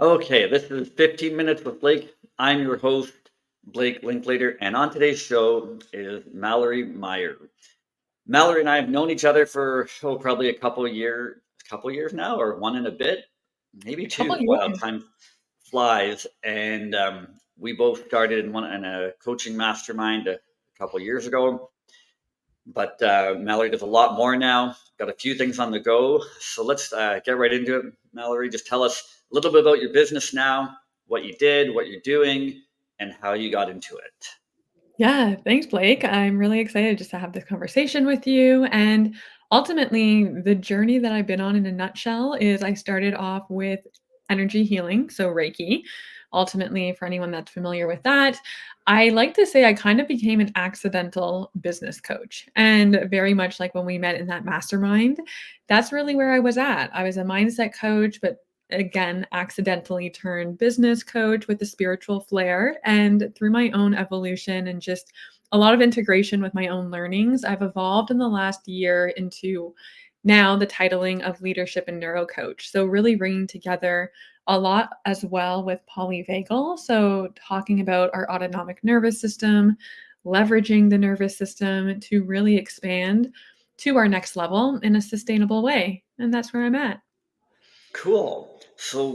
Okay, this is 15 Minutes with Blake. I'm your host, Blake Linklater, and on today's show is Mallory Meyer. Mallory and I have known each other for probably a couple years now, or one and a bit, maybe Couple two. Wow, years. time flies. And we both started in a coaching mastermind a couple years ago. But Mallory does a lot more now. Got a few things on the go. So let's get right into it. Mallory, just tell us a little bit about your business now, what you did, what you're doing, and how you got into it. Yeah, thanks, Blake. I'm really excited just to have this conversation with you. And ultimately, the journey that I've been on in a nutshell is I started off with energy healing, so Reiki. Ultimately, for anyone that's familiar with that, I like to say I kind of became an accidental business coach. And very much like when we met in that mastermind, that's really where I was at. I was a mindset coach, but again, accidentally turned business coach with a spiritual flair. And through my own evolution and just a lot of integration with my own learnings, I've evolved in the last year into now the titling of leadership and neuro coach. So, really bringing together a lot as well with polyvagal. So, talking about our autonomic nervous system, leveraging the nervous system to really expand to our next level in a sustainable way. And that's where I'm at. Cool. So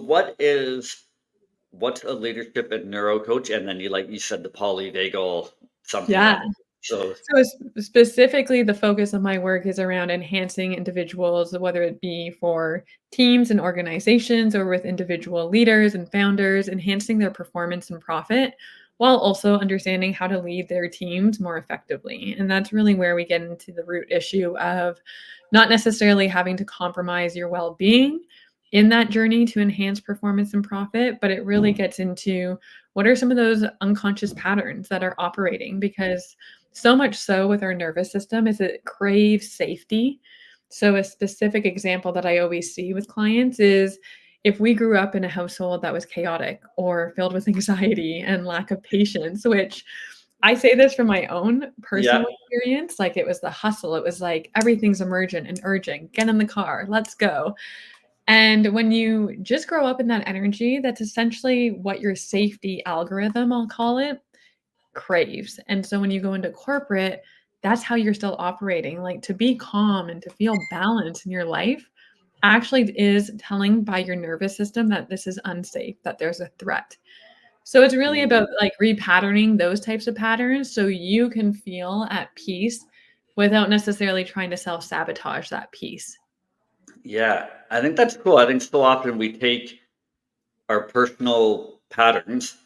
what's a leadership and neuro coach? And then you said the polyvagal something or Yeah. other. So So, specifically, the focus of my work is around enhancing individuals, whether it be for teams and organizations or with individual leaders and founders, enhancing their performance and profit while also understanding how to lead their teams more effectively. And that's really where we get into the root issue of not necessarily having to compromise your well being in that journey to enhance performance and profit, but it really gets into what are some of those unconscious patterns that are operating because so much so with our nervous system is it craves safety. So a specific example that I always see with clients is if we grew up in a household that was chaotic or filled with anxiety and lack of patience, which I say this from my own yeah, personal experience, like it was the hustle. It was like everything's emergent and urgent. Get in the car, let's go. And when you just grow up in that energy, that's essentially what your safety algorithm, I'll call it, craves. And so when you go into corporate, that's how you're still operating. Like to be calm and to feel balance in your life actually is telling by your nervous system that this is unsafe, that there's a threat. So it's really about mm, like repatterning those types of patterns so you can feel at peace without necessarily trying to self-sabotage that peace. yeah. I think that's cool. I think so often we take our personal patterns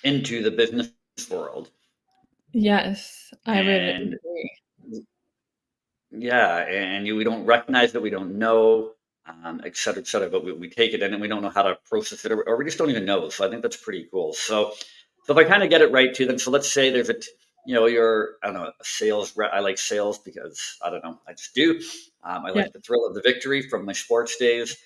into the business world. Yes, I would And agree. yeah, and we don't recognize it, we don't know, et cetera, but we take it in and we don't know how to process it, or we just don't even know. So I think that's pretty cool. So if I kind of get it right too, then so let's say you're, I don't know, a sales rep. I like sales because I don't know, I just do. I Yeah. like the thrill of the victory from my sports days.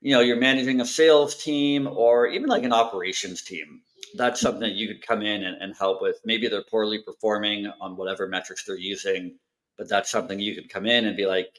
You're managing a sales team or even like an operations team. That's something that you could come in and help with. Maybe they're poorly performing on whatever metrics they're using, but that's something you could come in and be like,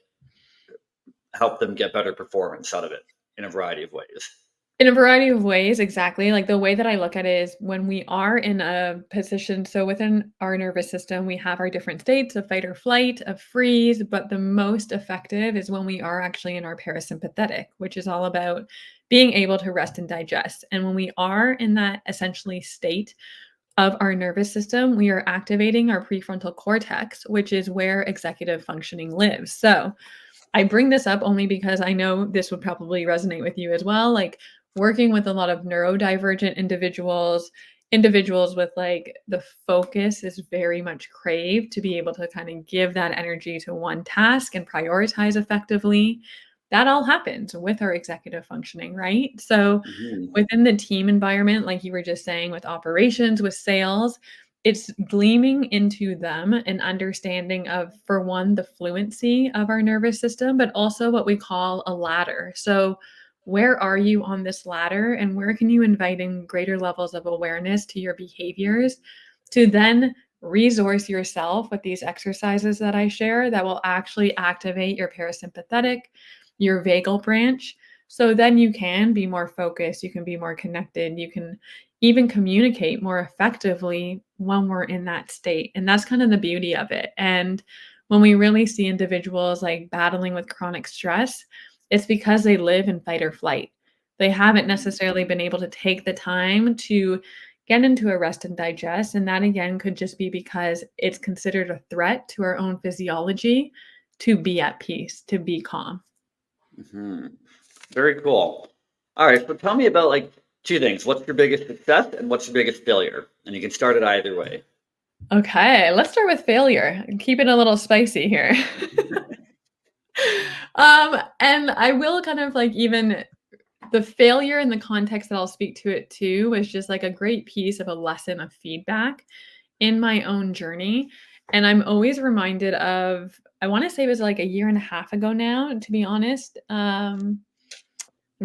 help them get better performance out of it in a variety of ways. In a variety of ways, exactly. Like, the way that I look at it is when we are in a position so within our nervous system, we have our different states of fight or flight, of freeze, but the most effective is when we are actually in our parasympathetic, which is all about being able to rest and digest. And when we are in that essentially state of our nervous system, we are activating our prefrontal cortex, which is where executive functioning lives. So, I bring this up only because I know this would probably resonate with you as well. Like working with a lot of neurodivergent individuals, individuals with like the focus is very much craved to be able to kind of give that energy to one task and prioritize effectively. That all happens with our executive functioning, right? So Mhm. within the team environment, like you were just saying, with operations, with sales, it's gleaming into them an understanding of, for one, the fluency of our nervous system, but also what we call a ladder. So, where are you on this ladder, and where can you invite in greater levels of awareness to your behaviors to then resource yourself with these exercises that I share that will actually activate your parasympathetic, your vagal branch, So then you can be more focused, you can be more connected, you can even communicate more effectively when we're in that state. And that's kind of the beauty of it. And when we really see individuals like battling with chronic stress, it's because they live in fight or flight. They haven't necessarily been able to take the time to get into a rest and digest. And that again could just be because it's considered a threat to our own physiology to be at peace, to be calm. Hmm. Very cool. All right, so tell me about like two things. What's your biggest success and what's your biggest failure? And you can start it either way. Okay, let's start with failure and keep it a little spicy here. And I will kind of like even the failure in the context that I'll speak to it too was just like a great piece of a lesson of feedback in my own journey. And I'm always reminded of, I want to say it was like a year and a half ago now, to be honest. I'm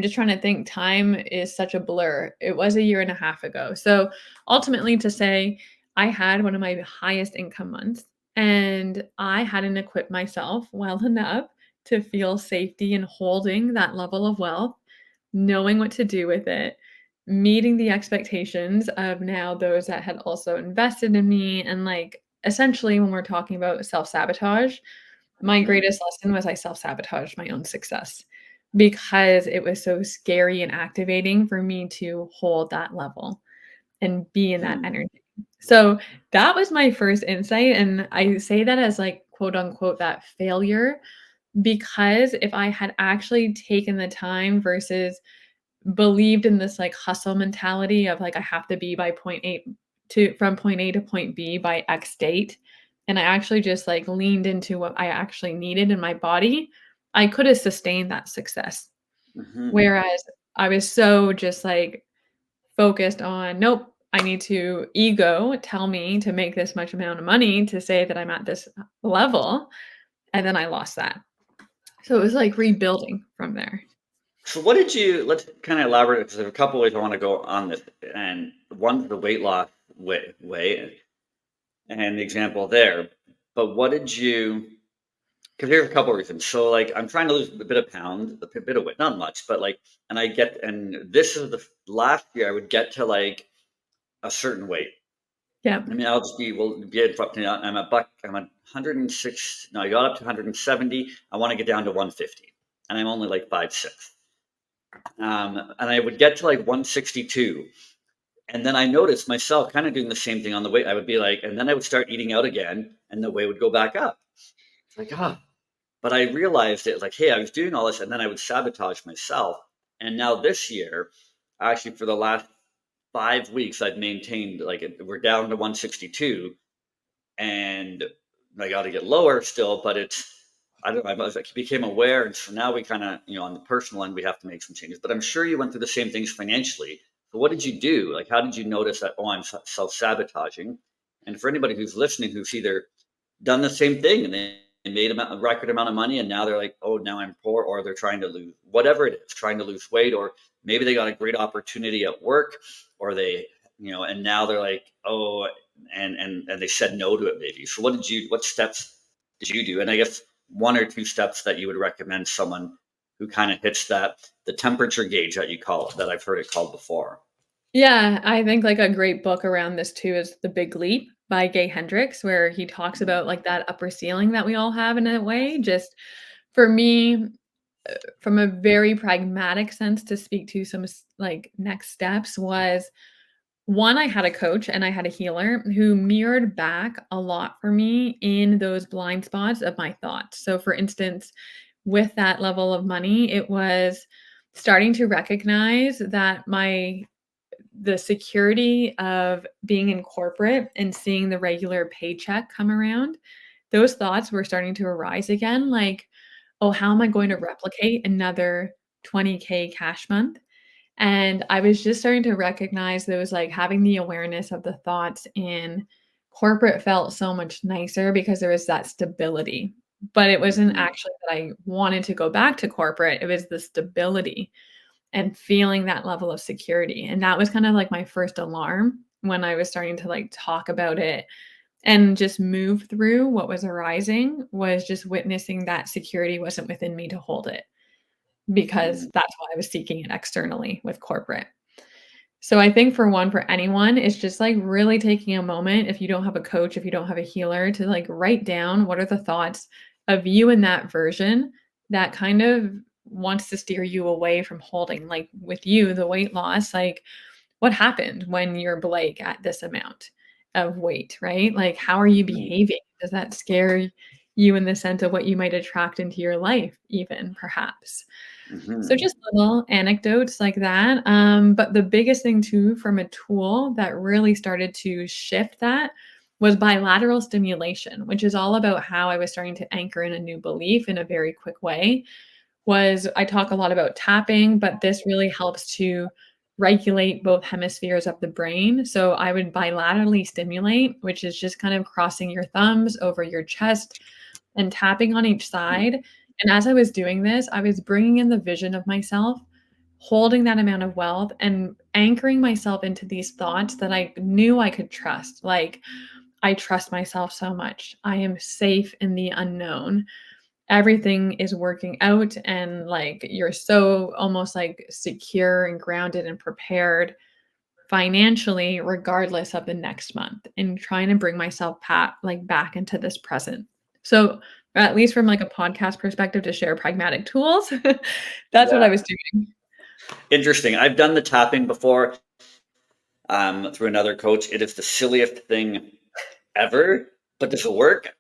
just trying to think. Time is such a blur. It was a year and a half ago. So ultimately, to say, I had one of my highest income months and I hadn't equipped myself well enough to feel safety in holding that level of wealth, knowing what to do with it, meeting the expectations of now those that had also invested in me. And like essentially, when we're talking about self sabotage, my Mhm. greatest lesson was I self-sabotaged my own success because it was so scary and activating for me to hold that level and be in that Hmm. energy. So that was my first insight, and I say that as like quote unquote that failure because if I had actually taken the time versus believed in this like hustle mentality of like I have to be by point A to from point A to point B by X date. And I actually just like leaned into what I actually needed in my body, I could have sustained that success. Hmm. Whereas I was so just like focused on, nope, I need to ego tell me to make this much amount of money to say that I'm at this level. And then I lost that. So it was like rebuilding from there. So what did you, let's kind of elaborate because there's a couple ways I want to go on this. And one's the weight loss way and the example there. But what did you, because here's a couple reasons. So like I'm trying to lose a bit of pound, a bit of weight, not much, but like, and this is the last year I would get to like a certain weight. Yeah. I mean, I'll just be, we'll be interrupting. I'm a buck, I'm a 106. No, I got up to 170. I want to get down to 150. And I'm only like 5'6". And I would get to like 162. And then I noticed myself kind of doing the same thing on the weight. I would be like, and then I would start eating out again and the weight would go back up. It's like, but I realized it like, hey, I was doing all this and then I would sabotage myself. And now this year, actually for the last 5 weeks, I've maintained like we're down to 162 and I got to get lower still, but it's I don't know. I became aware, and so now we kind of on the personal end we have to make some changes. But I'm sure you went through the same things financially. So what did you do? Like, how did you notice that? Oh, I'm self sabotaging. And for anybody who's listening, who's either done the same thing and they made a record amount of money and now they're like, oh, now I'm poor, or they're trying to lose whatever it is, trying to lose weight, or maybe they got a great opportunity at work, or they, and now they're like, oh, and they said no to it maybe. So what steps did you do? And I guess one or two steps that you would recommend someone who kind of hits the temperature gauge that you call it, that I've heard it called before. Yeah, I think like a great book around this too is The Big Leap by Gay Hendricks, where he talks about like that upper ceiling that we all have in a way. Just for me, from a very pragmatic sense to speak to some like next steps was one, I had a coach and I had a healer who mirrored back a lot for me in those blind spots of my thoughts. So for instance, with that level of money, it was starting to recognize that the security of being in corporate and seeing the regular paycheck come around, those thoughts were starting to arise again, like, "Oh, how am I going to Mhm. replicate another 20K cash month?" And I was just starting to recognize those, like, having the awareness of the thoughts in corporate felt so much nicer because there was that stability, but it wasn't Mhm. actually that I wanted to go back to corporate, it was the stability and feeling that level of security. And that was kind of like my first alarm when I was starting to like talk about it and just move through what was arising was just witnessing that security wasn't within me to hold it. because that's why I was seeking it externally with corporate. So I think for anyone, it's just like really taking a moment, if you don't have a coach, if you don't have a healer, to like write down what are the thoughts of you in that version that kind of wants to steer you away from holding, like with you, the weight loss, like what happened when you're Blake at this amount of weight, right? Like, how are you behaving? Does that scare you in the sense of what you might attract into your life, even perhaps? So Mm-hmm. just little anecdotes like that. But the biggest thing too, from a tool that really started to shift that was bilateral stimulation, which is all about how I was starting to anchor in a new belief in a very quick way. Was I talk a lot about tapping, but this really helps to regulate both hemispheres of the brain. So I would bilaterally stimulate, which is just kind of crossing your thumbs over your chest and tapping on each side. And as I was doing this, I was bringing in the vision of myself holding that amount of wealth and anchoring myself into these thoughts that I knew I could trust. Like, I trust myself so much. I am safe in the unknown. Everything is working out, and like you're so almost like secure and grounded and prepared financially, regardless of the next month, and trying to bring myself back into this present. So, at least from like a podcast perspective, to share pragmatic tools, that's what Yeah. I was doing. Interesting. I've done the tapping before through another coach. It is the silliest thing ever, but does it work?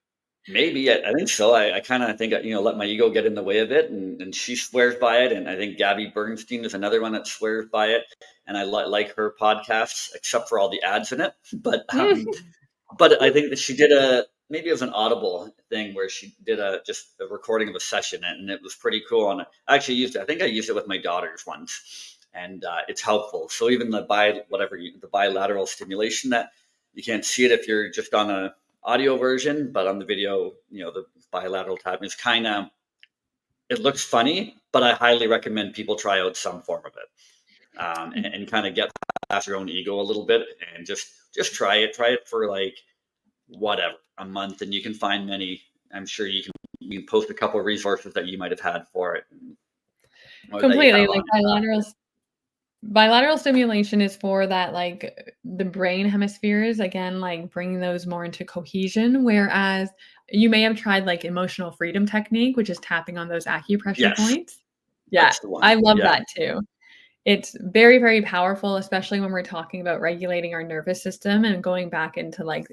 Maybe. I think so. I kind of think, let my ego get in the way of it. And she swears by it. And I think Gabby Bernstein is another one that swears by it. And I like her podcasts, except for all the ads in it. But I think that she did maybe it was an Audible thing where she did just a recording of a session, and it was pretty cool. And I actually used it. I think I used it with my daughters once, and it's helpful. So even the bilateral stimulation, that you can't see it if you're just on a audio version, but on the video, the bilateral tapping is kind of, it looks funny, but I highly recommend people try out some form of it, and kind of get past your own ego a little bit, and just try it. Try it for like whatever, a month, and you can find many. I'm sure you can post a couple of resources that you might have had for it, or that you Completely, have like on. bilateral stimulation is for that, like the brain hemispheres, again, like bringing those more into cohesion. Whereas you may have tried like emotional freedom technique, which is tapping on those acupressure Yes, points. Yeah, that's the one. I love Yeah. that too. It's very, very powerful, especially when we're talking about regulating our nervous system and going back into like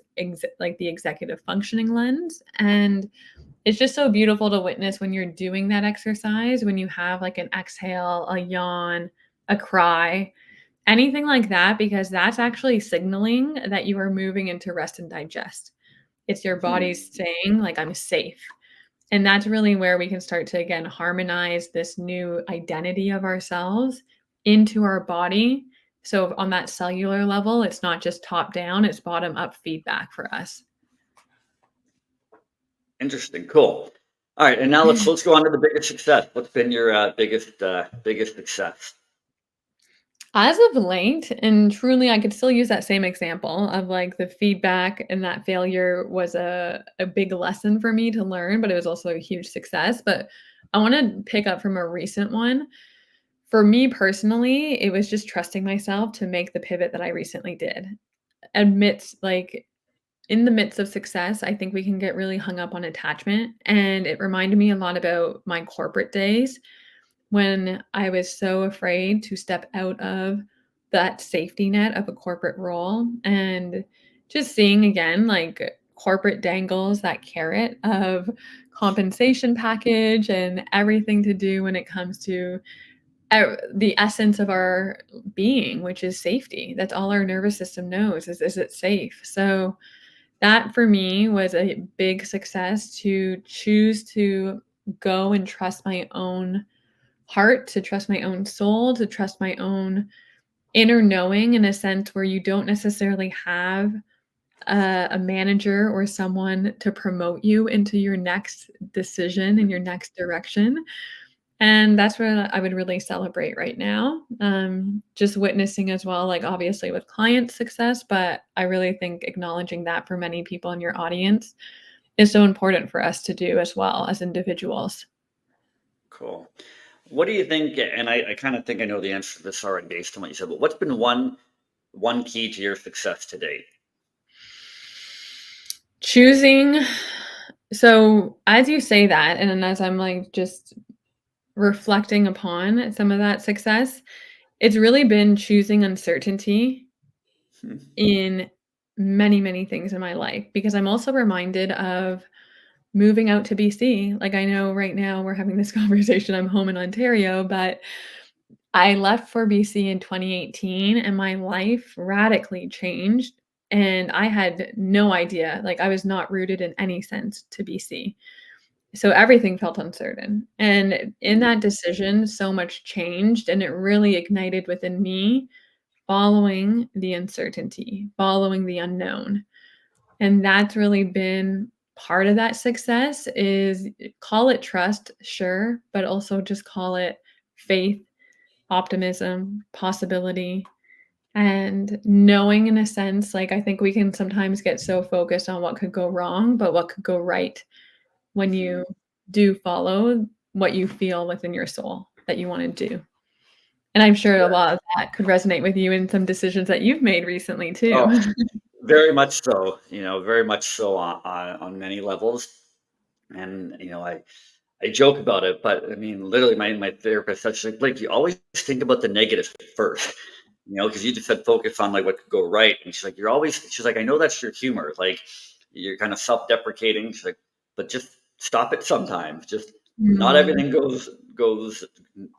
like the executive functioning lens. And it's just so beautiful to witness when you're doing that exercise, when you have like an exhale, a yawn, a cry, anything like that, because that's actually signaling that you are moving into rest and digest. It's your Hmm. body's saying, like, I'm safe. And that's really where we can start to, again, harmonize this new identity of ourselves into our body. So, on that cellular level, it's not just top down, it's bottom up feedback for us. Interesting. Cool. All right, and now let's go on to the biggest success. What's been your biggest success? As of late, and truly, I could still use that same example of like the feedback, and that failure was a big lesson for me to learn, but it was also a huge success. But I want to pick up from a recent one. For me personally, it was just trusting myself to make the pivot that I recently did. Amidst like in the midst of success, I think we can get really hung up on attachment. And it reminded me a lot about my corporate days when I was so afraid to step out of that safety net of a corporate role, and just seeing again like corporate dangles that carrot of compensation package and everything to do when it comes to the essence of our being, which is safety. That's all our nervous system knows is it safe. So that for me was a big success, to choose to go and trust my own heart, to trust my own soul, to trust my own inner knowing, in a sense where you don't necessarily have a manager or someone to promote you into your next decision and your next direction. And that's what I would really celebrate right now. Just witnessing as well, like obviously with client success, but I really think acknowledging that for many people in your audience is so important for us to do as well as individuals. Cool. What do you think? And I kind of think I know the answer to this already based on what you said. But what's been one key to your success to date? Choosing so as you say that, and then as I'm, like, just reflecting upon some of that success, it's really been choosing uncertainty Hmm. in many, many things in my life, because I'm also reminded of moving out to BC. Like, I know right now we're having this conversation, I'm home in Ontario, but I left for BC in 2018 and my life radically changed, and I had no idea, like, I was not rooted in any sense to BC. So everything felt uncertain, and in Hmm. that decision, so much changed, and it really ignited within me following the uncertainty, following the unknown. And that's really been part of that success is call it trust, sure, but also just call it faith, optimism, possibility, and knowing in a sense, like, I think we can sometimes get so focused on what could go wrong, but what could go right when Hmm. you do follow what you feel within your soul that you wanna do. And I'm sure a Yeah. lot of that could resonate with you in some decisions that you've made recently too. Oh, very much so. Very much so on many levels. And I joke about it, but I mean, literally, my therapist said, she's like, Blake, you always think about the negative first, because you just said focus on like what could go right. And she's like, I know that's your humor. Like, you're kind of self deprecating. She's like, but just stop it sometimes. Just not Mm, everything goes,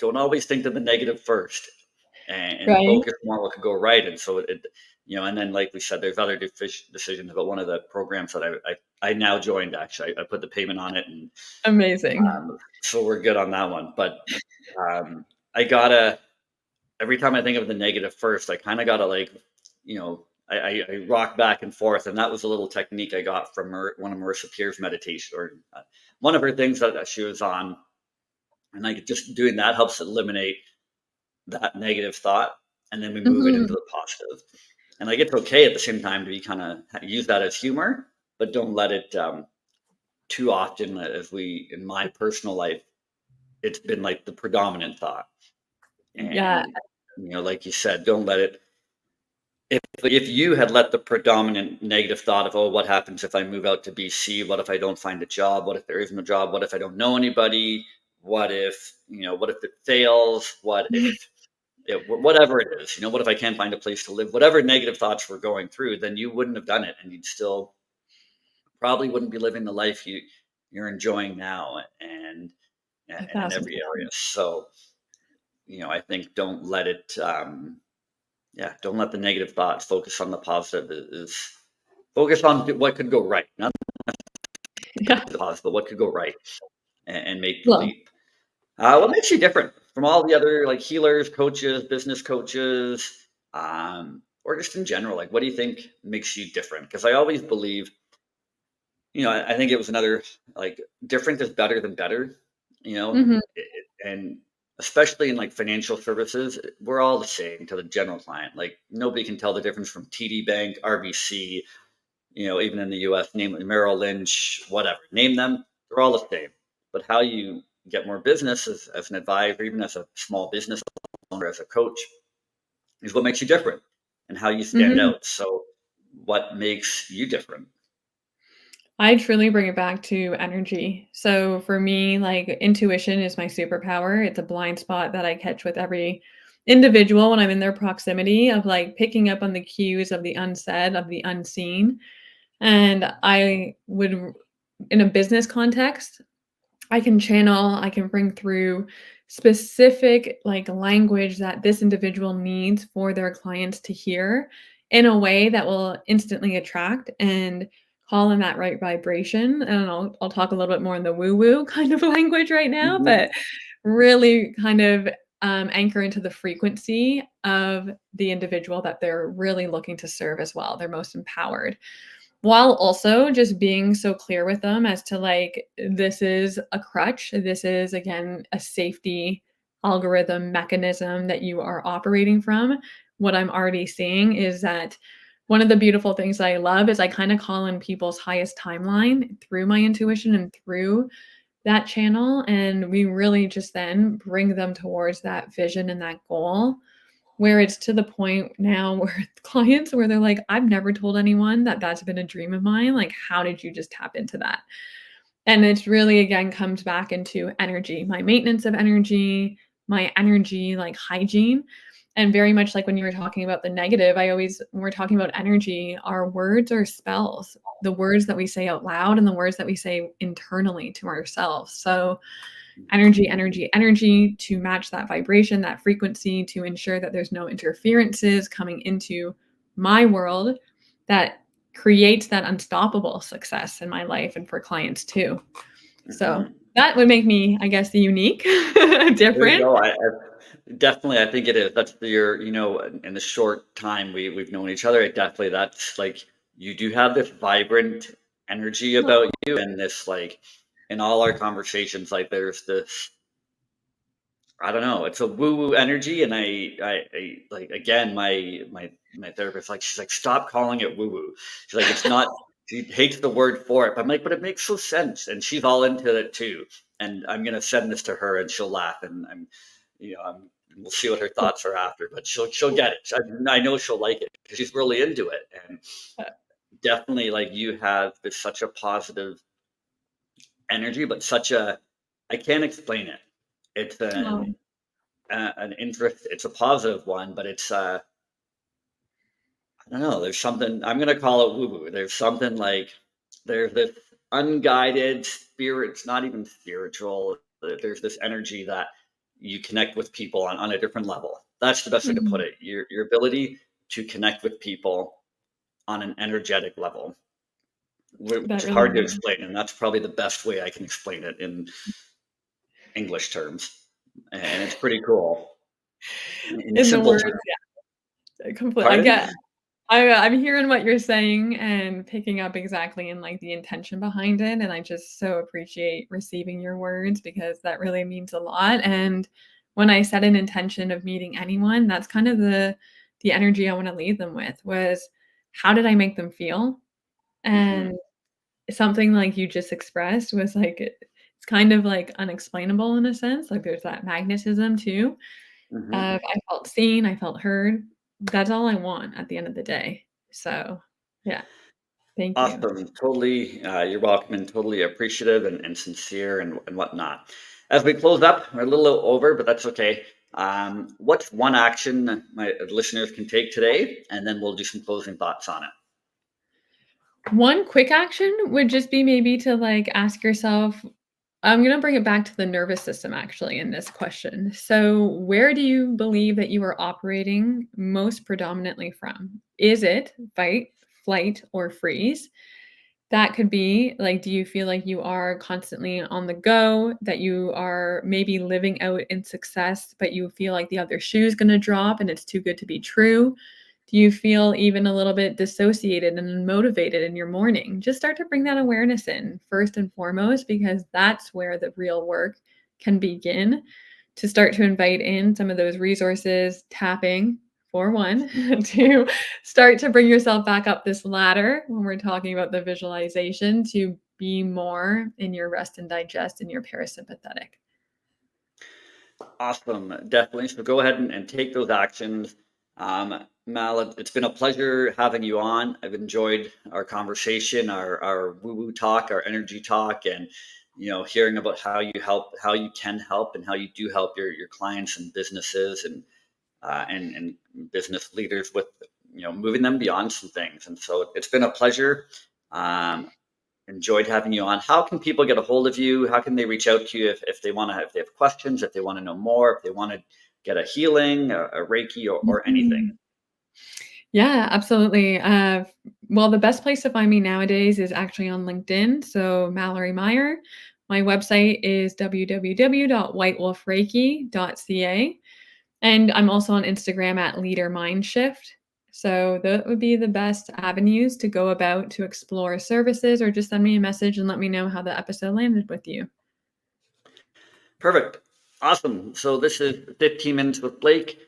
don't always think of the negative first and right? focus more on what could go right. And so and then like we said, there's other decisions. But one of the programs that I now joined, actually, I put the payment on it, and Amazing. so we're good on that one. But I gotta every time I think of the negative first, I kind of gotta like, I rock back and forth, and that was a little technique I got from one of Marissa Peer's meditation, or one of her things that she was on, and like just doing that helps eliminate that negative thought, and then we move it into Mhm. the positive. And like it's okay at the same time to be kind of use that as humor, but don't let it too often. As we in my personal life, it's been like the predominant thought. Yeah, And like you said, don't let it. If you had let the predominant negative thought of, oh, what happens if I move out to BC? What if I don't find a job? What if there is no job? What if I don't know anybody? What if it fails? What if whatever it is, what if I can't find a place to live? Whatever negative thoughts we're going through, then you wouldn't have done it, and you'd still probably wouldn't be living the life you're enjoying now, and in every 1000%. area. So, I think don't let it. Yeah, don't let the negative thoughts focus on the positive. Is focus on what could go right, not Yeah. the positive, but what could go right, and make the Well, leap. What makes you different from all the other like healers, coaches, business coaches, or just in general? Like, what do you think makes you different? Because I always believe, I think it was another like different is better than better, mhm. and especially in like financial services, we're all the same to the general client. Like nobody can tell the difference from TD Bank, RBC, even in the US, name it Merrill Lynch, whatever, name them, they're all the same. But how you get more business as an advisor, even as a small business owner, as a coach, is what makes you different and how you stand Mhm. out. So, what makes you different? I truly bring it back to energy. So for me, like, intuition is my superpower. It's a blind spot that I catch with every individual when I'm in their proximity of, like, picking up on the cues of the unsaid, of the unseen. And I would in a business context, I can channel, I can bring through specific, like, language that this individual needs for their clients to hear in a way that will instantly attract and call in that right vibration, and I'll talk a little bit more in the woo-woo kind of language right now, Hmm. but really kind of, anchor into the frequency of the individual that they're really looking to serve as well, they're most empowered. While also just being so clear with them as to, like, this is a crutch, this is, again, a safety algorithm mechanism that you are operating from. What I'm already seeing is that one of the beautiful things I love is I kinda call in people's highest timeline through my intuition and through that channel, and we really just then bring them towards that vision and that goal, where it's to the point now where clients where they're like, "I've never told anyone that that's been a dream of mine, like, how did you just tap into that?" And it's really, again, comes back into energy, my maintenance of energy, my energy, like, hygiene, and very much like when you were talking about the negative, I always when we're talking about energy, our words are spells, the words that we say out loud and the words that we say internally to ourselves. So energy, energy, energy to match that vibration, that frequency, to ensure that there's no interferences coming into my world that creates that unstoppable success in my life and for clients too. So Mhm. that would make me, I guess, unique, There you different. go. Definitely, I think it is. That's your, in the short time we've known each other, it definitely that's like you do have this vibrant energy about Oh, you, and this like in all our conversations, like there's this I don't know. It's a woo-woo energy, and I like again, my therapist, like, she's like, "Stop calling it woo-woo." She's like, "It's not." She hates the word for it, but I'm like, "But it makes so sense," and she's all into it too. And I'm gonna send this to her, and she'll laugh, and we'll see what her thoughts are after, but she'll get it. I know she'll like it because she's really into it, and definitely, like, you have this such a positive energy, but such a I can't explain it. It's an interest. It's a positive one, but I don't know. There's something I'm gonna call it woo woo. There's something like there's this unguided spirit. It's not even spiritual. There's this energy that you connect with people on a different level. That's the best way to put mhm. it. Your ability to connect with people on an energetic level, which That is really hard to is. explain, and that's probably the best way I can explain it in English terms. And it's pretty cool in In the simple words, terms. yeah, complete I Pardon? get I'm hearing what you're saying and picking up exactly in, like, the intention behind it, and I just so appreciate receiving your words because that really means a lot, and when I set an intention of meeting anyone, that's kind of the energy I wanna leave them with was, how did I make them feel? Hmm. And something like you just expressed was, like, it's kind of, like, unexplainable in a sense, like, there's that magnetism too. Hmm. I felt seen, I felt heard. That's all I want at the end of the day. So, yeah, thank you. Awesome. Totally. You're welcome and totally appreciative and sincere and whatnot. As we close up, we're a little over, but that's okay. What's one action that my listeners can take today? And then we'll do some closing thoughts on it. One quick action would just be maybe to, like, ask yourself I'm gonna bring it back to the nervous system actually in this question. So, where do you believe that you are operating most predominantly from? Is it fight, flight, or freeze? That could be like, do you feel like you are constantly on the go, that you are maybe living out in success, but you feel like the other shoe is going to drop and it's too good to be true? Do you feel even a little bit dissociated and unmotivated in your morning? Just start to bring that awareness in first and foremost, because that's where the real work can begin to start to invite in some of those resources, tapping for one, to start to bring yourself back up this ladder when we're talking about the visualization to be more in your rest and digest in your parasympathetic. Awesome. Definitely. So go ahead and take those actions. Mal, it's been a pleasure having you on. I've enjoyed our conversation, our woo woo talk, our energy talk, and hearing about how you can help, and how you do help your clients and businesses and business leaders with moving them beyond some things. And so it's been a pleasure. Um, Enjoyed having you on. How can people get a hold of you? How can they reach out to you if they want to if they have questions, if they want to know more, if they want to get a healing, a Reiki, or anything? Mhm. Yeah, absolutely. Well, the best place to find me nowadays is actually on LinkedIn. So, Mallory Meyer. My website is www.whitewolfreiki.ca. And I'm also on Instagram at Leader Mindshift. So that would be the best avenues to go about to explore services or just send me a message and let me know how the episode landed with you. Perfect. Awesome. So this is 15 minutes with Blake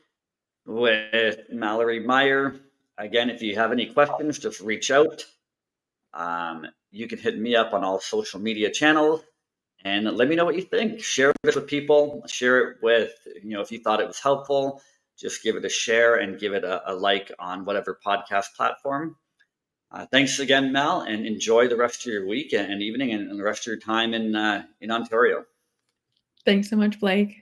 with Mallory Meyer. Again, if you have any questions, just reach out. You can hit me up on all social media channels. And let me know what you think. Share this with people. Share it with, if you thought it was helpful, just give it a share and give it a like on whatever podcast platform. Thanks again, Mal, and enjoy the rest of your week and evening and the rest of your time in Ontario. Thanks so much, Blake.